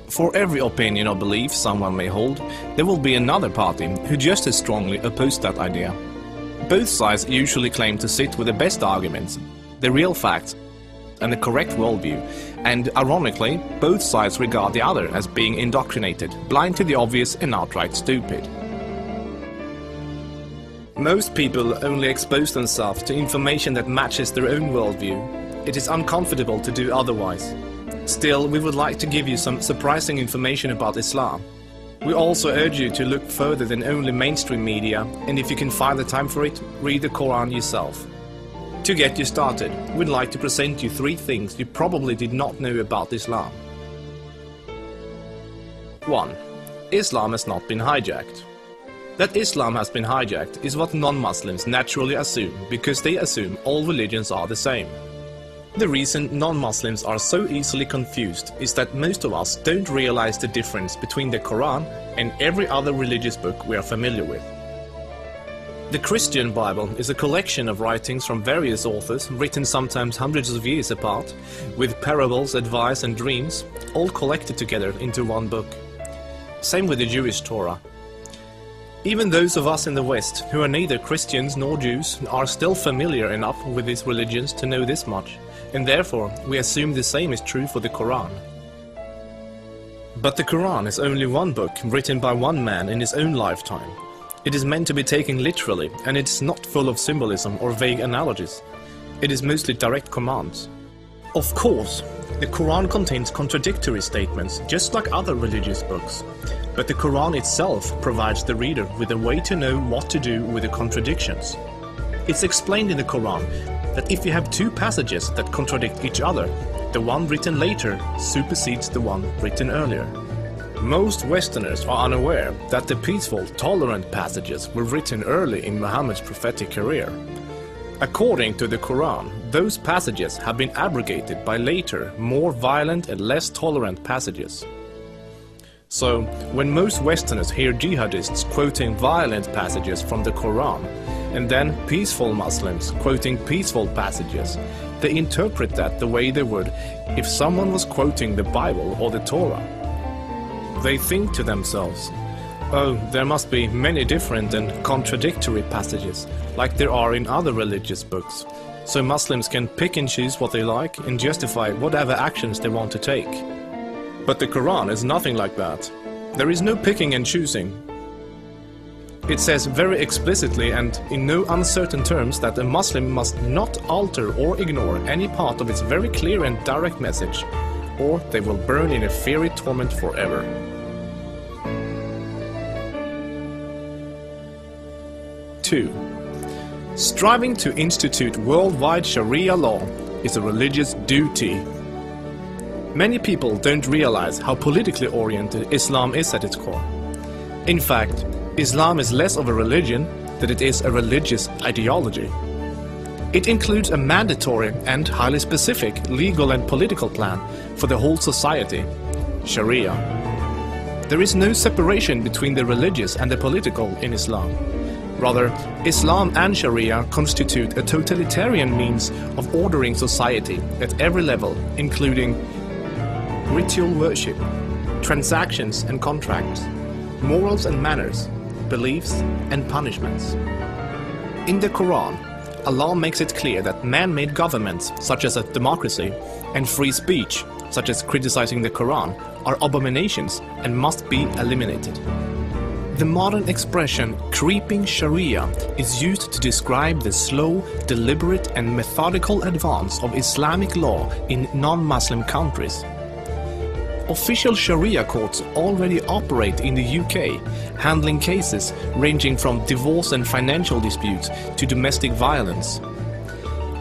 For every opinion or belief someone may hold, there will be another party who just as strongly oppose that idea. Both sides usually claim to sit with the best arguments, the real facts, and the correct worldview, and ironically, both sides regard the other as being indoctrinated, blind to the obvious and outright stupid. Most people only expose themselves to information that matches their own worldview. It is uncomfortable to do otherwise. Still, we would like to give you some surprising information about Islam. We also urge you to look further than only mainstream media, and if you can find the time for it, read the Quran yourself. To get you started, we'd like to present you 3 things you probably did not know about Islam. 1. Islam has not been hijacked. That Islam has been hijacked is what non-Muslims naturally assume, because they assume all religions are the same. The reason non-Muslims are so easily confused is that most of us don't realize the difference between the Quran and every other religious book we are familiar with. The Christian Bible is a collection of writings from various authors, written sometimes hundreds of years apart, with parables, advice and dreams, all collected together into one book. Same with the Jewish Torah. Even those of us in the West, who are neither Christians nor Jews, are still familiar enough with these religions to know this much, and therefore we assume the same is true for the Quran. But the Quran is only one book written by one man in his own lifetime. It is meant to be taken literally, and it is not full of symbolism or vague analogies. It is mostly direct commands. Of course, the Quran contains contradictory statements, just like other religious books. But the Quran itself provides the reader with a way to know what to do with the contradictions. It's explained in the Quran that if you have 2 passages that contradict each other, the one written later supersedes the one written earlier. Most Westerners are unaware that the peaceful, tolerant passages were written early in Muhammad's prophetic career. According to the Quran, those passages have been abrogated by later, more violent and less tolerant passages. So, when most Westerners hear jihadists quoting violent passages from the Quran, and then peaceful Muslims quoting peaceful passages, they interpret that the way they would if someone was quoting the Bible or the Torah. They think to themselves, oh, there must be many different and contradictory passages, like there are in other religious books, so Muslims can pick and choose what they like and justify whatever actions they want to take. But the Quran is nothing like that. There is no picking and choosing. It says very explicitly and in no uncertain terms that a Muslim must not alter or ignore any part of its very clear and direct message, or they will burn in a fiery torment forever. Two. Striving to institute worldwide Sharia law is a religious duty. Many people don't realize how politically oriented Islam is at its core. In fact, Islam is less of a religion than it is a religious ideology. It includes a mandatory and highly specific legal and political plan for the whole society, Sharia. There is no separation between the religious and the political in Islam. Rather, Islam and Sharia constitute a totalitarian means of ordering society at every level, including ritual worship, transactions and contracts, morals and manners, beliefs and punishments. In the Quran, Allah makes it clear that man-made governments, such as a democracy, and free speech, such as criticizing the Quran, are abominations and must be eliminated. The modern expression creeping Sharia is used to describe the slow, deliberate and methodical advance of Islamic law in non-Muslim countries. Official Sharia courts already operate in the UK, handling cases ranging from divorce and financial disputes to domestic violence.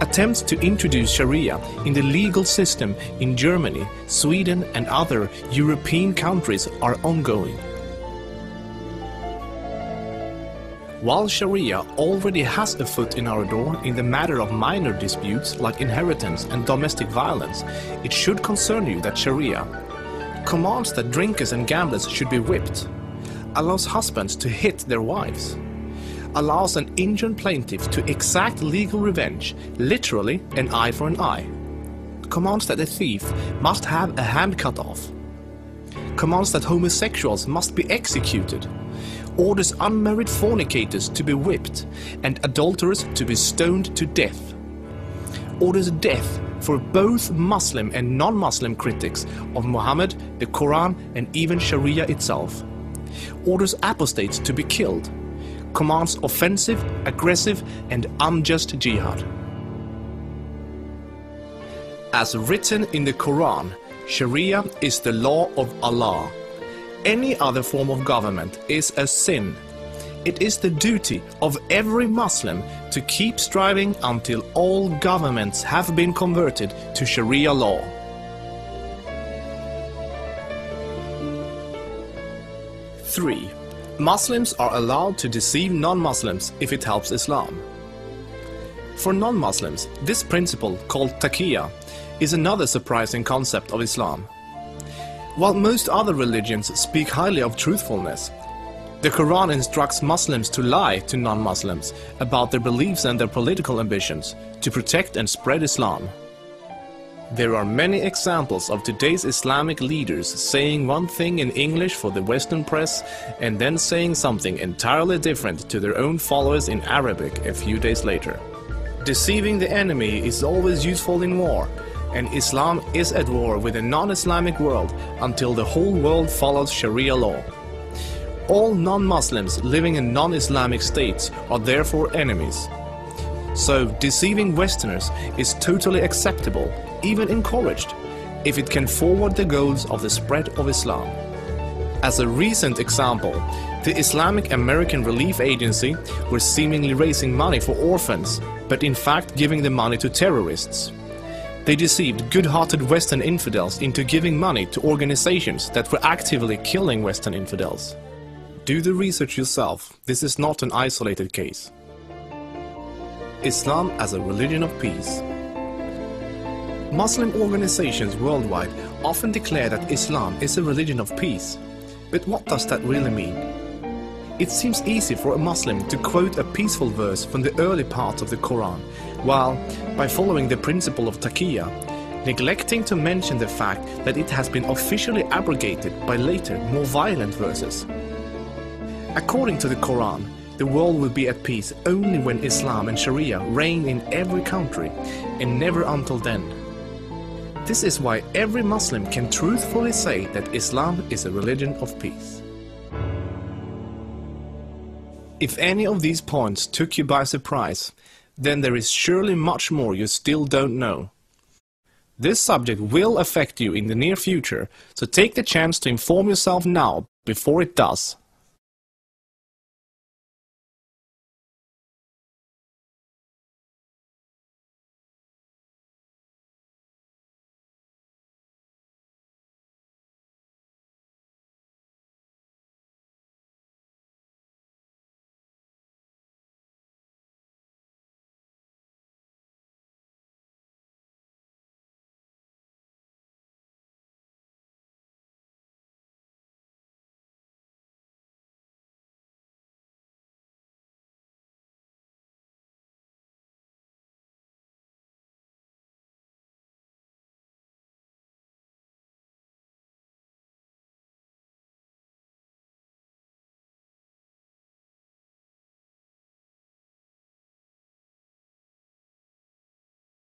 Attempts to introduce Sharia in the legal system in Germany, Sweden and other European countries are ongoing. While Sharia already has a foot in our door in the matter of minor disputes like inheritance and domestic violence, it should concern you that Sharia commands that drinkers and gamblers should be whipped, allows husbands to hit their wives, allows an injured plaintiff to exact legal revenge, literally an eye for an eye, commands that a thief must have a hand cut off, commands that homosexuals must be executed, orders unmarried fornicators to be whipped and adulterers to be stoned to death, orders death for both Muslim and non-Muslim critics of Muhammad, the Quran and even Sharia itself, orders apostates to be killed, commands offensive, aggressive and unjust jihad. As written in the Quran, Sharia is the law of Allah. Any other form of government is a sin. It is the duty of every Muslim to keep striving until all governments have been converted to Sharia law. Three, Muslims are allowed to deceive non-Muslims if it helps Islam. For non-Muslims, this principle, called taqiyya, is another surprising concept of Islam. While most other religions speak highly of truthfulness, the Quran instructs Muslims to lie to non-Muslims about their beliefs and their political ambitions to protect and spread Islam. There are many examples of today's Islamic leaders saying one thing in English for the Western press and then saying something entirely different to their own followers in Arabic a few days later. Deceiving the enemy is always useful in war, and Islam is at war with the non-Islamic world until the whole world follows Sharia law. All non-Muslims living in non-Islamic states are therefore enemies. So deceiving Westerners is totally acceptable, even encouraged, if it can forward the goals of the spread of Islam. As a recent example, the Islamic American Relief Agency were seemingly raising money for orphans, but in fact giving the money to terrorists. They deceived good-hearted Western infidels into giving money to organizations that were actively killing Western infidels. Do the research yourself, this is not an isolated case. Islam as a religion of peace. Muslim organizations worldwide often declare that Islam is a religion of peace. But what does that really mean? It seems easy for a Muslim to quote a peaceful verse from the early parts of the Quran, while, by following the principle of taqiyya, neglecting to mention the fact that it has been officially abrogated by later, more violent verses. According to the Quran, the world will be at peace only when Islam and Sharia reign in every country, and never until then. This is why every Muslim can truthfully say that Islam is a religion of peace. If any of these points took you by surprise, then there is surely much more you still don't know. This subject will affect you in the near future, so take the chance to inform yourself now before it does.